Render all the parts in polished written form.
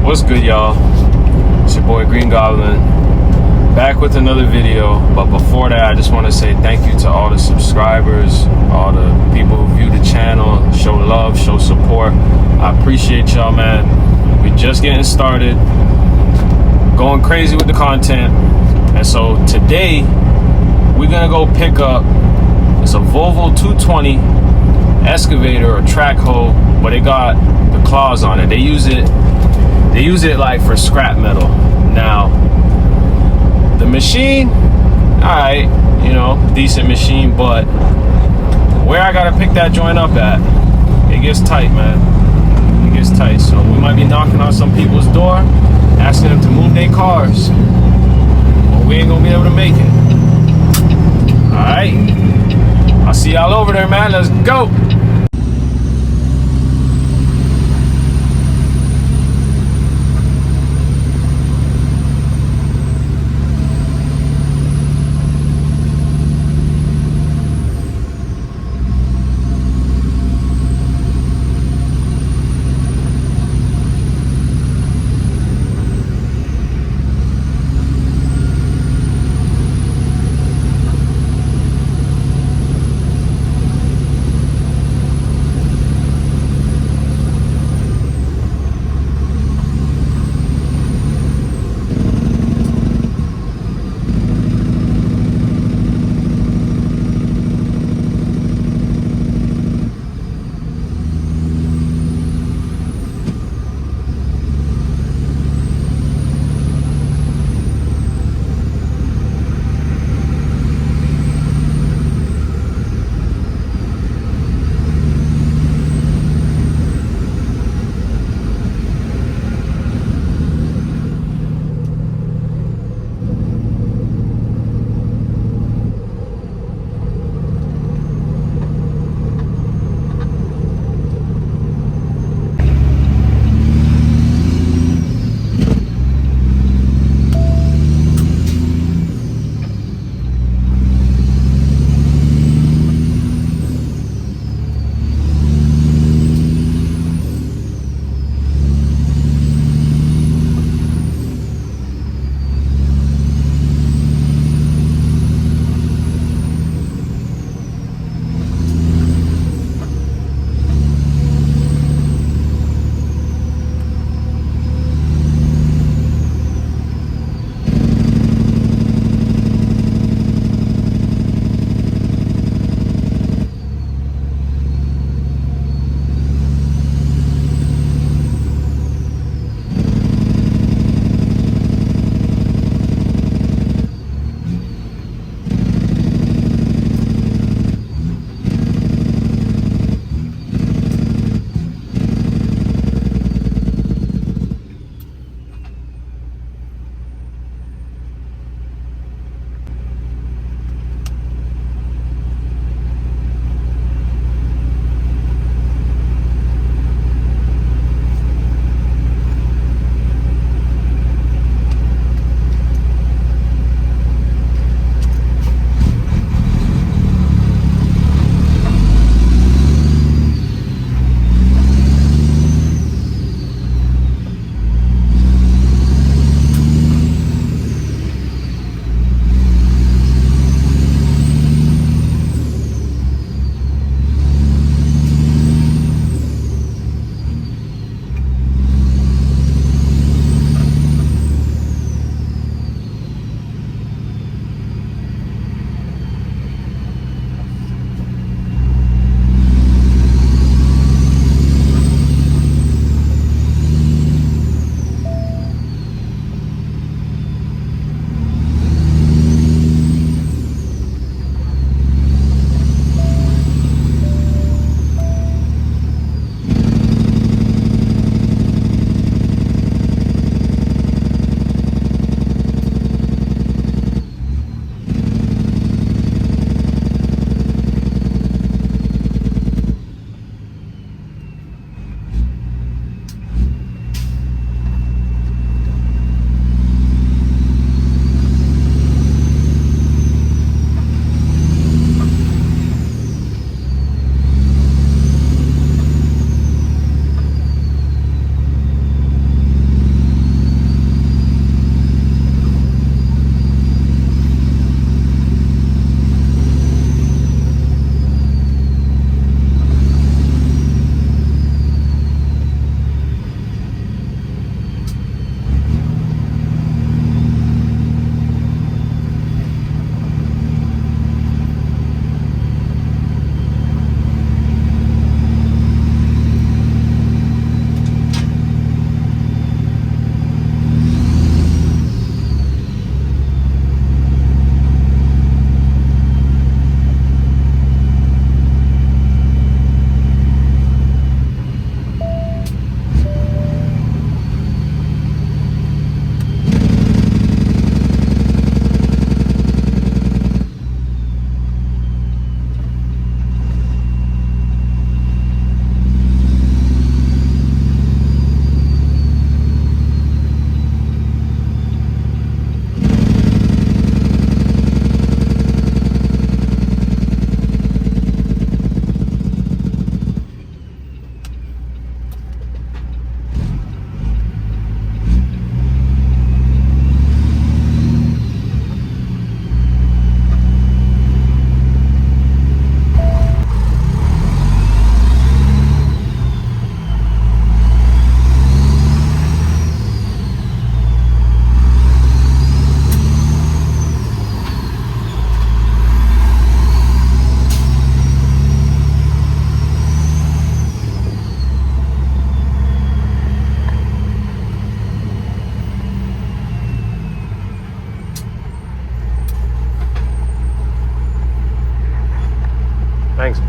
What's good, y'all? It's your boy Green Goblin, back with another video. But before that, I just want to say thank you to all the subscribers, all the people who view the channel, show love, show support. I appreciate y'all, man. We're just getting started, going crazy with the content. And so today we're gonna go pick up, it's a Volvo 220 excavator or Trackhoe, but it got the claws on it. They use it like for scrap metal. Now the machine, alright, you know, decent machine, but where I gotta pick that joint up at, it gets tight, man. It gets tight. So we might be knocking on some people's door, asking them to move their cars, or we ain't gonna be able to make it. Alright, I'll see y'all over there, man. Let's go.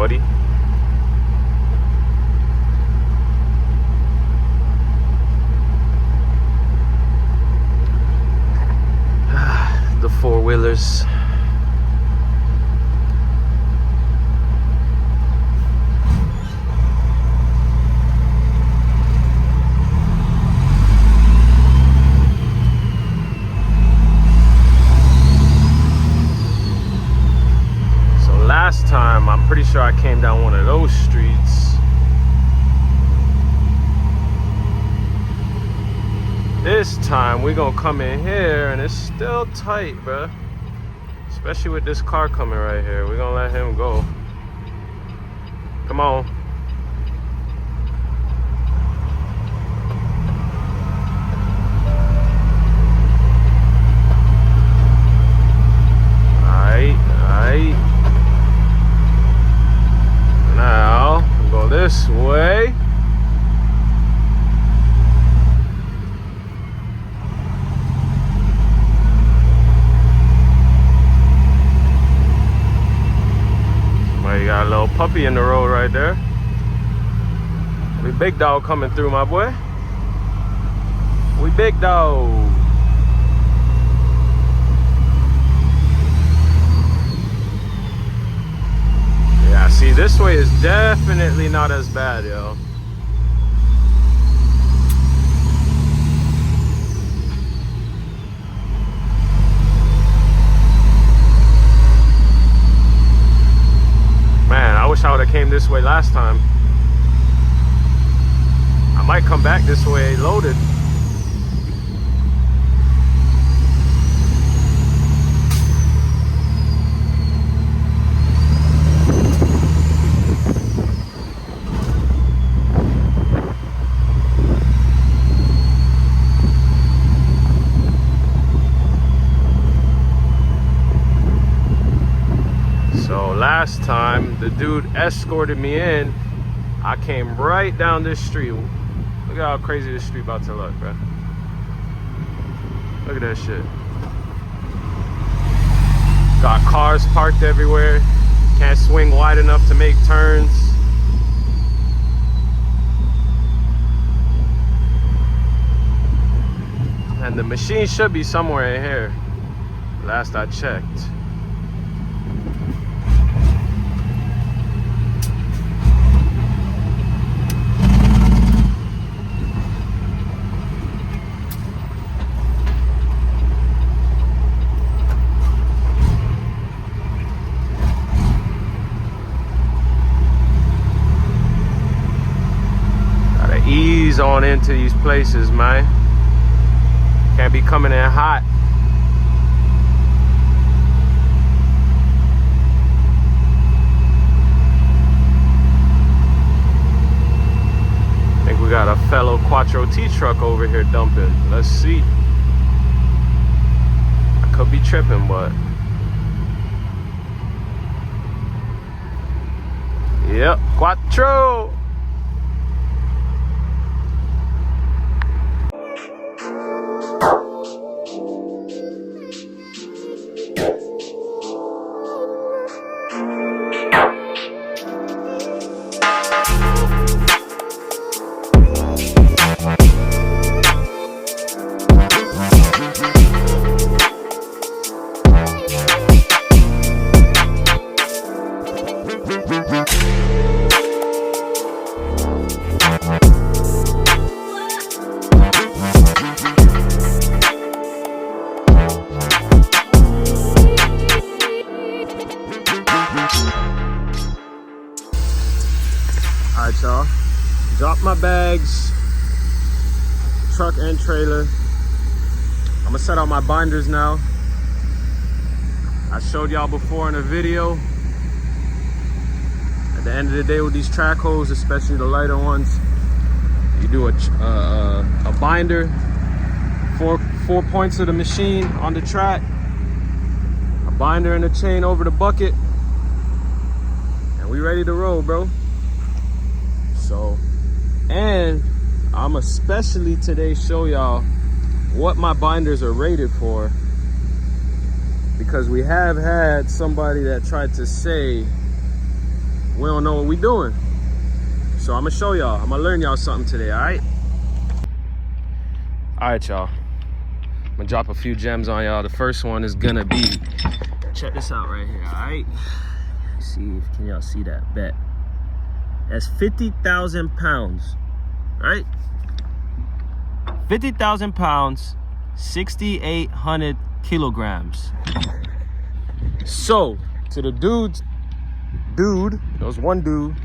buddy. The four-wheelers. Last time, I'm pretty sure I came down one of those streets. This time, we're gonna come in here and it's still tight, bruh. Especially with this car coming right here. We're gonna let him go. Come on. Alright. Now, go this way. Well, you got a little puppy in the road right there. We big dog coming through, my boy. We big dog. See, this way is definitely not as bad, yo. Man, I wish I would have came this way last time. I might come back this way loaded. Last time the dude escorted me in, I came right down this street. Look at how crazy this street about to look, bro. Look at that shit. Got cars parked everywhere. Can't swing wide enough to make turns. And the machine should be somewhere in here, last I checked. Ease on into these places, man. Can't be coming in hot. I think we got a fellow Quattro T truck over here dumping. Let's see. I could be tripping, but yep, Quattro. Alright, y'all. Drop my bags, truck and trailer. I'm gonna set out my binders now. I showed y'all before in a video. At the end of the day with these Trackhoes, especially the lighter ones, you do a binder, four points of the machine on the track, a binder and a chain over the bucket, and we ready to roll, bro. So, and I'm especially today show y'all what my binders are rated for, because we have had somebody that tried to say we don't know what we doing. So I'm gonna show y'all. I'm gonna learn y'all something today, all right? All right, y'all. I'm gonna drop a few gems on y'all. The first one is gonna be, check this out right here, all right? Let's see if can y'all see that? Bet. That's 50,000 pounds, right? 50,000 pounds, 6,800 kilograms. So, to the dude, there was one dude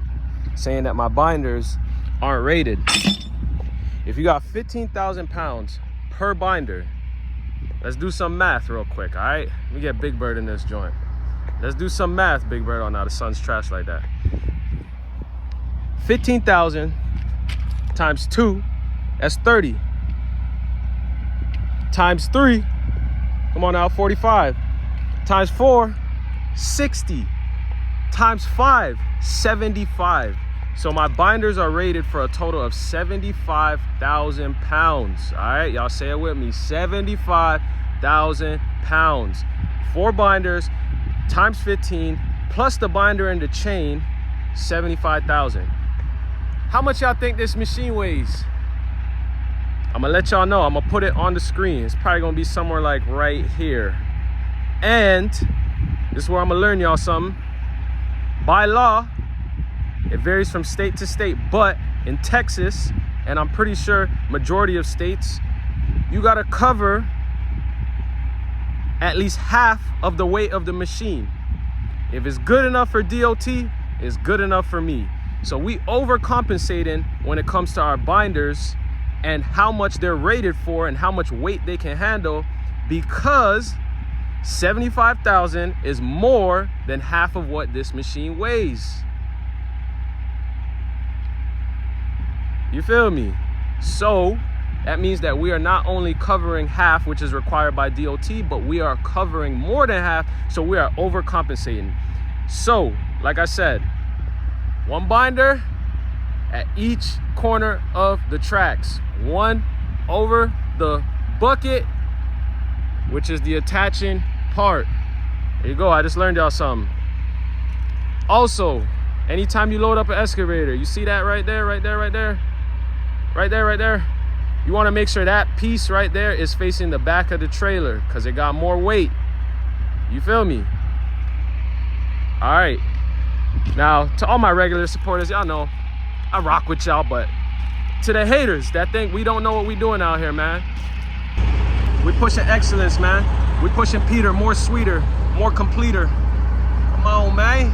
saying that my binders aren't rated. If you got 15,000 pounds per binder, let's do some math real quick, all right? Let me get Big Bird in this joint. Let's do some math, Big Bird. Oh, now the sun's trash like that. 15,000 times 2, that's 30. Times 3, come on now, 45. Times 4, 60. Times 5, 75. So my binders are rated for a total of 75,000 pounds. All right, y'all say it with me, 75,000 pounds. 4 binders times 15 plus the binder and the chain, 75,000. How much y'all think this machine weighs? I'm gonna let y'all know. I'm gonna put it on the screen. It's probably gonna be somewhere like right here. And this is where I'm gonna learn y'all something. By law, it varies from state to state, but in Texas, and I'm pretty sure majority of states, you gotta cover at least half of the weight of the machine. If it's good enough for DOT, it's good enough for me. So we overcompensating when it comes to our binders and how much they're rated for and how much weight they can handle, because 75,000 is more than half of what this machine weighs. You feel me? So that means that we are not only covering half, which is required by DOT, but we are covering more than half, so we are overcompensating. So, like I said, 1 binder at each corner of the tracks. 1 over the bucket, which is the attaching part. There you go, I just learned y'all something. Also, anytime you load up an excavator, you see that right there, right there, right there, right there, right there. You wanna make sure that piece right there is facing the back of the trailer because it got more weight. You feel me? All right. Now, to all my regular supporters, y'all know I rock with y'all, but to the haters that think we don't know what we doing out here, man, we pushing excellence, man. We pushing Peter, more sweeter, more completer. Come on, man.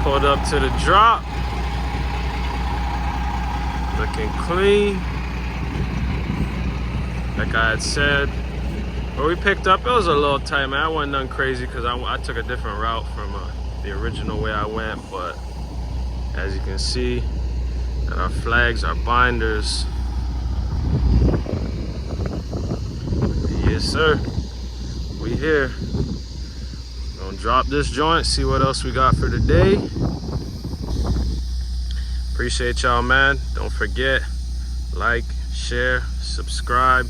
Pulled up to the drop. Looking clean. Like I had said, where we picked up, it was a little tight, man. I wasn't nothing crazy because I took a different route from the original way I went. But as you can see, got our flags, our binders. Yes, sir. We here. Gonna drop this joint, see what else we got for today. Appreciate y'all, man. Don't forget, like, share, subscribe,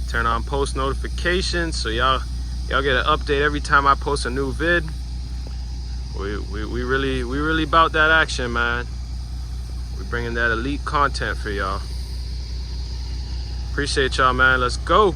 turn on post notifications so y'all get an update every time I post a new vid. We really about that action, man. We bringing that elite content for y'all. Appreciate y'all, man. Let's go.